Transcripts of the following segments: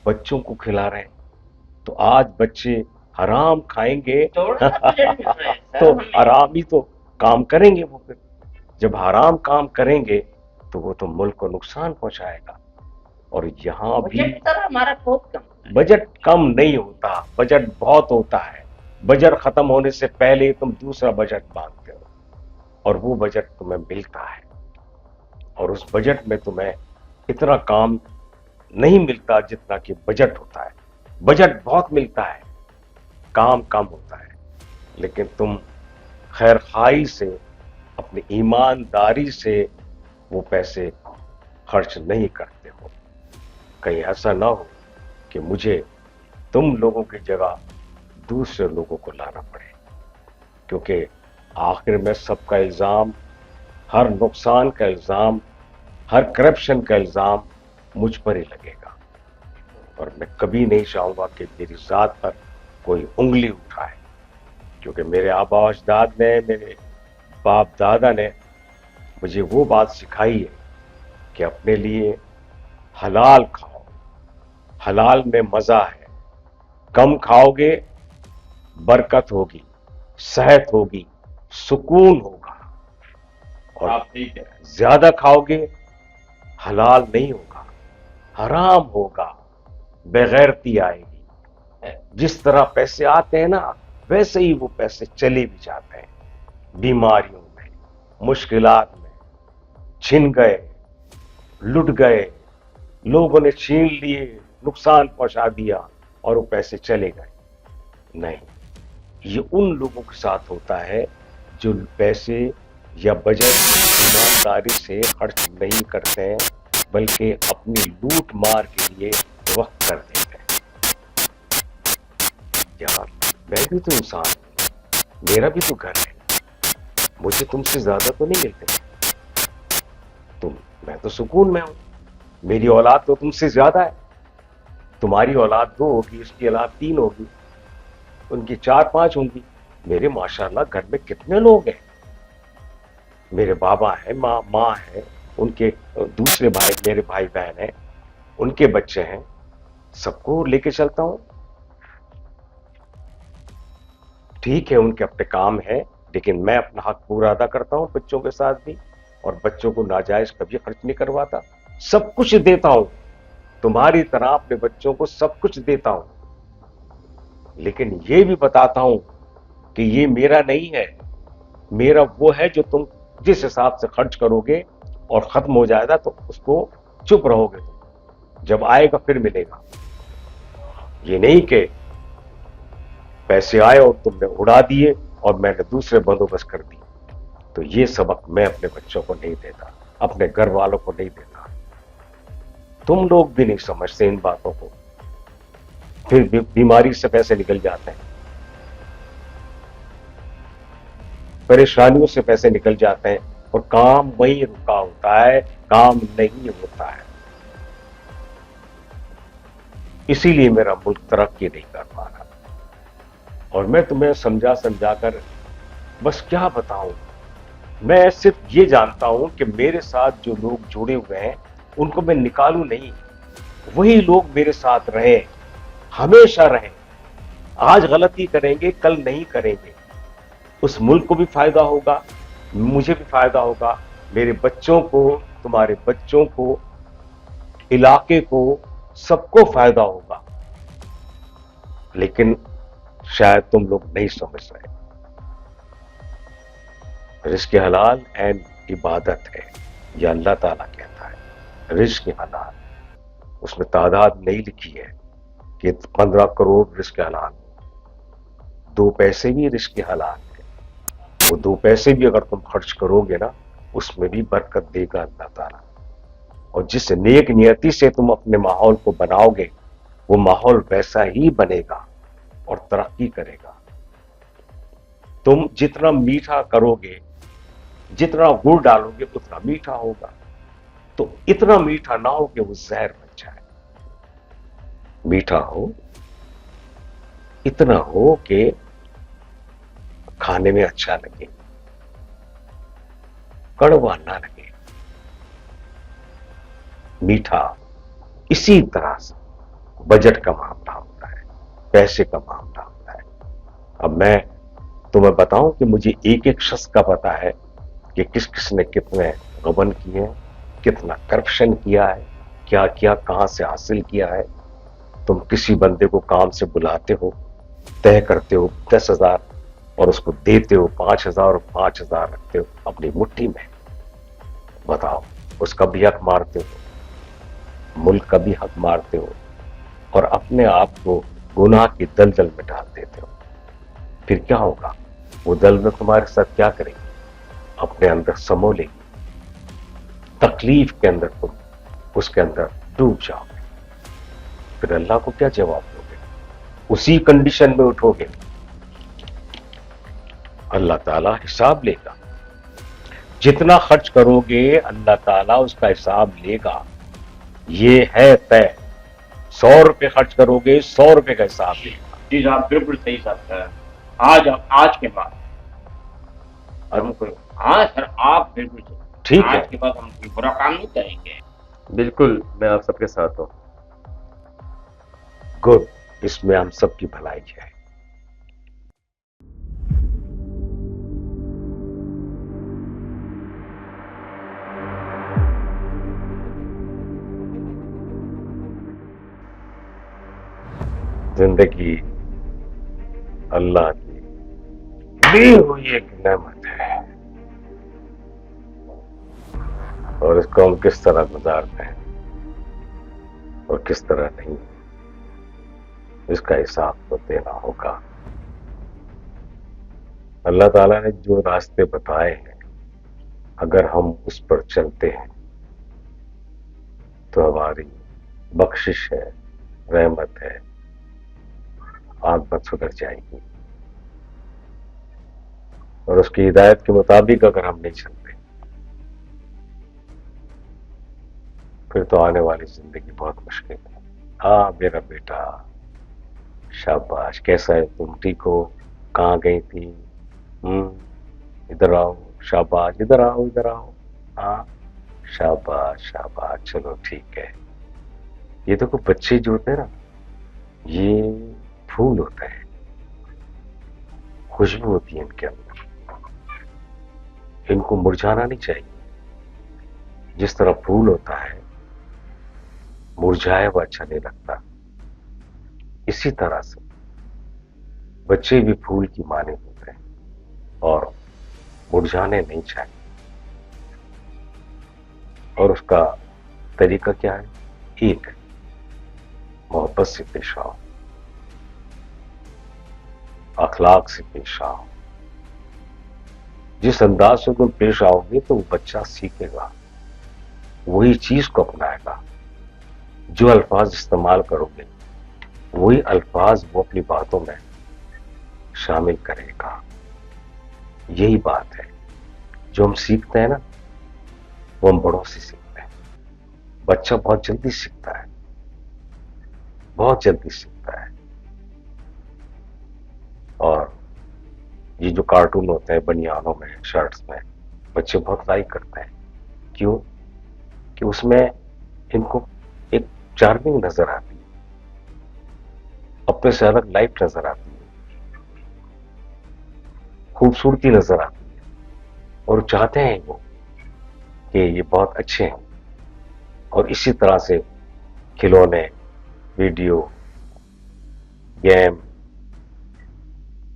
بچوں کو کھلا رہے ہیں، تو آج بچے حرام کھائیں گے تو حرام ہی تو کام کریں گے وہ، پھر جب حرام کام کریں گے تو وہ تو ملک کو نقصان پہنچائے گا. اور یہاں بھی ہمارا بہت کم بجٹ کم نہیں ہوتا، بجٹ بہت ہوتا ہے. بجٹ ختم ہونے سے پہلے تم دوسرا بجٹ مانگتے ہو، اور وہ بجٹ تمہیں ملتا ہے، اور اس بجٹ میں تمہیں اتنا کام نہیں ملتا جتنا کہ بجٹ ہوتا ہے. بجٹ بہت ملتا ہے، کام کم ہوتا ہے. لیکن تم خیر خواہی سے، اپنی ایمانداری سے وہ پیسے خرچ نہیں کرتے ہو. کہیں ایسا نہ ہو کہ مجھے تم لوگوں کی جگہ دوسرے لوگوں کو لانا پڑے، کیونکہ آخر میں سب کا الزام، ہر نقصان کا الزام، ہر کرپشن کا الزام مجھ پر ہی لگے گا. اور میں کبھی نہیں چاہوں گا کہ میری ذات پر کوئی انگلی اٹھائے، کیونکہ میرے آبا و اجداد نے، میرے باپ دادا نے مجھے وہ بات سکھائی ہے کہ اپنے لیے حلال کھاؤ، حلال میں مزہ ہے. کم کھاؤ گے برکت ہوگی، صحت ہوگی، سکون ہوگا. اور آپ ٹھیک ہے. زیادہ کھاؤ گے حلال نہیں ہوگا، حرام ہوگا، بغیرتی آئے گی. جس طرح پیسے آتے ہیں نا، ویسے ہی وہ پیسے چلے بھی جاتے ہیں. بیماریوں میں، مشکلات میں، چھن گئے، لٹ گئے، لوگوں نے چھین لیے، نقصان پہنچا دیا، اور وہ پیسے چلے گئے. نہیں، یہ ان لوگوں کے ساتھ ہوتا ہے جو پیسے یا بجٹ ایمانداری سے خرچ نہیں کرتے ہیں، بلکہ اپنی لوٹ مار کے لیے وقت کر دیتے ہیں. یار میں بھی تو انسان ہوں، میرا بھی تو گھر ہے، مجھے تم سے زیادہ تو نہیں ملتے. میں تو سکون میں ہوں، میری اولاد تو تم سے زیادہ ہے. تمہاری اولاد 2 ہوگی، اس کی اولاد 3 ہوگی، ان کی 4-5 ہوں گی. میرے ماشاءاللہ گھر میں کتنے لوگ ہیں. میرے بابا ہیں، ماں ہیں، ان کے دوسرے بھائی، میرے بھائی بہن ہیں، ان کے بچے ہیں، سب کو لے کے چلتا ہوں. ٹھیک ہے ان کے اپنے کام ہیں، لیکن میں اپنا حق پورا ادا کرتا ہوں بچوں کے ساتھ بھی، اور بچوں کو ناجائز کبھی خرچ نہیں کرواتا. سب کچھ دیتا ہوں، تمہاری طرح اپنے بچوں کو سب کچھ دیتا ہوں، لیکن یہ بھی بتاتا ہوں کہ یہ میرا نہیں ہے، میرا وہ ہے جو تم جس حساب سے خرچ کرو گے اور ختم ہو جائے گا تو اس کو چپ رہو گے، تم جب آئے گا پھر ملے گا. یہ نہیں کہ پیسے آئے اور تم نے اڑا دیے اور میں نے دوسرے بندوبست کر دی. تو یہ سبق میں اپنے بچوں کو نہیں دیتا، اپنے گھر والوں کو نہیں دیتا. تم لوگ بھی نہیں سمجھتے ان باتوں کو، پھر بیماری سے پیسے نکل جاتے ہیں، پریشانیوں سے پیسے نکل جاتے ہیں، اور کام وہیں رکا ہوتا ہے، کام نہیں ہوتا ہے. اسی لیے میرا ملک ترقی نہیں کر پا رہا. اور میں تمہیں سمجھا سمجھا کر بس کیا بتاؤں. میں صرف یہ جانتا ہوں کہ میرے ساتھ جو لوگ جڑے ہوئے ہیں ان کو میں نکالوں نہیں، وہی لوگ میرے ساتھ رہیں، ہمیشہ رہیں. آج غلطی کریں گے، کل نہیں کریں گے. اس ملک کو بھی فائدہ ہوگا، مجھے بھی فائدہ ہوگا، میرے بچوں کو، تمہارے بچوں کو، علاقے کو، سب کو فائدہ ہوگا. لیکن شاید تم لوگ نہیں سمجھ رہے. رزق حلال عین عبادت ہے، یہ اللہ تعالیٰ کہتا ہے. رزق حلال، اس میں تعداد نہیں لکھی ہے کہ 15 کروڑ رزق حلال. 2 پیسے بھی رزق حلال ہے. وہ 2 پیسے بھی اگر تم خرچ کرو گے نا، اس میں بھی برکت دے گا اللہ تعالیٰ. اور جس نیک نیتی سے تم اپنے ماحول کو بناؤ گے، وہ ماحول ویسا ہی بنے گا اور ترقی کرے گا. تم جتنا میٹھا کرو گے، جتنا گڑ ڈالو گے اتنا میٹھا ہوگا. تو اتنا میٹھا نہ ہو کہ وہ زہر بن جائے، میٹھا ہو، اتنا ہو کہ کھانے میں اچھا لگے، کڑوا نہ لگے، میٹھا. اسی طرح سے بجٹ کا معاملہ ہوتا ہے، پیسے کا معاملہ ہوتا ہے۔ اب میں تمہیں بتاؤں کہ مجھے ایک ایک شخص کا پتا ہے کہ کس کس نے کتنے غبن کیے ہیں، کتنا کرپشن کیا ہے، کیا کیا کہاں سے حاصل کیا ہے۔ تم کسی بندے کو کام سے بلاتے ہو، طے کرتے ہو 10,000 اور اس کو دیتے ہو 5,000 اور 5,000 رکھتے ہو اپنی مٹھی میں۔ بتاؤ، اس کا بھی حق مارتے ہو، ملک کا بھی حق مارتے ہو، اور اپنے آپ کو گناہ کی دلدل میں ڈال دیتے ہو۔ پھر کیا ہوگا؟ وہ دلدل تمہارے ساتھ کیا کرے گی؟ اپنے اندر سمو لے گی، تکلیف کے اندر تم اس کے اندر ڈوب جاؤ گے۔ پھر اللہ کو کیا جواب دو گے؟ اسی کنڈیشن میں اٹھو گے، اللہ تعالیٰ حساب لے گا۔ جتنا خرچ کرو گے اللہ تعالیٰ اس کا حساب لے گا، یہ ہے طے۔ 100 روپے خرچ کرو گے 100 روپے کا حساب لے گا۔ جی صاحب بالکل صحیح صاحب، آج کے بعد ہم کو، ہاں سر آپ بالکل صحیح، ٹھیک ہے، آج کے بعد ہم کوئی برا کام نہیں کریں گے۔ بالکل، میں آپ سب کے ساتھ ہوں۔ گڈ، اس میں ہم سب کی بھلائی ہے۔ زندگی اللہ کی دی ہوئی ایک نعمت ہے، اور اس کو ہم کس طرح گزارتے ہیں اور کس طرح نہیں، اس کا حساب تو دینا ہوگا۔ اللہ تعالیٰ نے جو راستے بتائے ہیں، اگر ہم اس پر چلتے ہیں تو ہماری بخشش ہے، رحمت ہے، عاقبت سدھر جائے گی۔ اور اس کی ہدایت کے مطابق اگر ہم نہیں چلتے پھر تو آنے والی زندگی بہت مشکل ہے۔ ہاں میرا بیٹا، شاباش، کیسا ہے تم؟ ٹھیک ہو؟ کہاں گئی تھی؟ ادھر آؤ، شاباش، ادھر آؤ، ادھر آؤ، ہاں شاباش شاباش، چلو ٹھیک ہے۔ یہ دیکھو بچے جو ہوتے ہیں نا، یہ پھول ہوتے ہیں، خوشبو ہوتی ہے ان کے اندر، ان کو مرجھانا نہیں چاہیے۔ جس طرح پھول ہوتا ہے مرجھایا ہوا اچھا نہیں لگتا، اسی طرح سے بچے بھی پھول کی مانند ہوتے ہیں اور مرجھانے نہیں چاہیے۔ اور اس کا طریقہ کیا ہے؟ ایک، محبت سے پیش آؤ، اخلاق سے پیش آؤ۔ جس انداز سے تم پیش آؤ گے تو وہ بچہ سیکھے گا، وہی چیز کو اپنائے گا۔ جو الفاظ استعمال کرو گے وہی الفاظ وہ اپنی باتوں میں شامل کرے گا۔ یہی بات ہے، جو ہم سیکھتے ہیں نا وہ ہم بڑوں سے سیکھتے ہیں۔ بچہ بہت جلدی سیکھتا ہے، بہت جلدی سیکھتا ہے۔ اور یہ جو کارٹون ہوتے ہیں بنیانوں میں، شرٹس میں، بچے بہت لائک کرتے ہیں۔ کیوں؟ کہ اس میں ان کو ایک چارمنگ نظر آتی ہے، اپنے سے الگ لائف نظر آتی ہے، خوبصورتی نظر آتی ہے، اور چاہتے ہیں وہ کہ یہ بہت اچھے ہیں۔ اور اسی طرح سے کھلونے، ویڈیو گیم،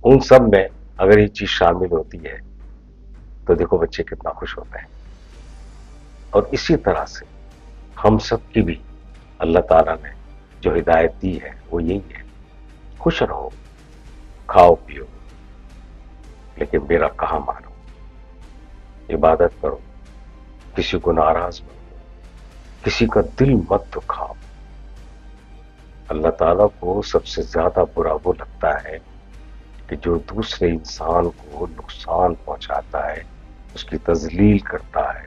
ان سب میں اگر یہ چیز شامل ہوتی ہے تو دیکھو بچے کتنا خوش ہوتے ہیں۔ اور اسی طرح سے ہم سب کی بھی اللہ تعالیٰ نے جو ہدایت دی ہے وہ یہی ہے، خوش رہو، کھاؤ پیو، لیکن میرا کہا مانو، عبادت کرو، کسی کو ناراض مت کرو، کسی کا دل مت دکھاؤ۔ اللہ تعالیٰ کو سب سے زیادہ برا وہ لگتا ہے کہ جو دوسرے انسان کو نقصان پہنچاتا ہے، اس کی تذلیل کرتا ہے،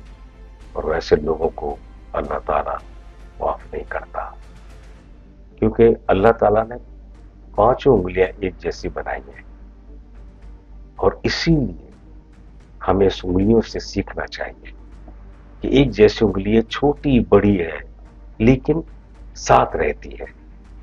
اور ویسے لوگوں کو اللہ تعالیٰ معاف نہیں کرتا۔ کیونکہ اللہ تعالیٰ نے 5 انگلیاں ایک جیسی بنائی ہیں، اور اسی لیے ہمیں اس انگلیوں سے سیکھنا چاہیے کہ ایک جیسی انگلی چھوٹی بڑی ہے لیکن ساتھ رہتی ہے۔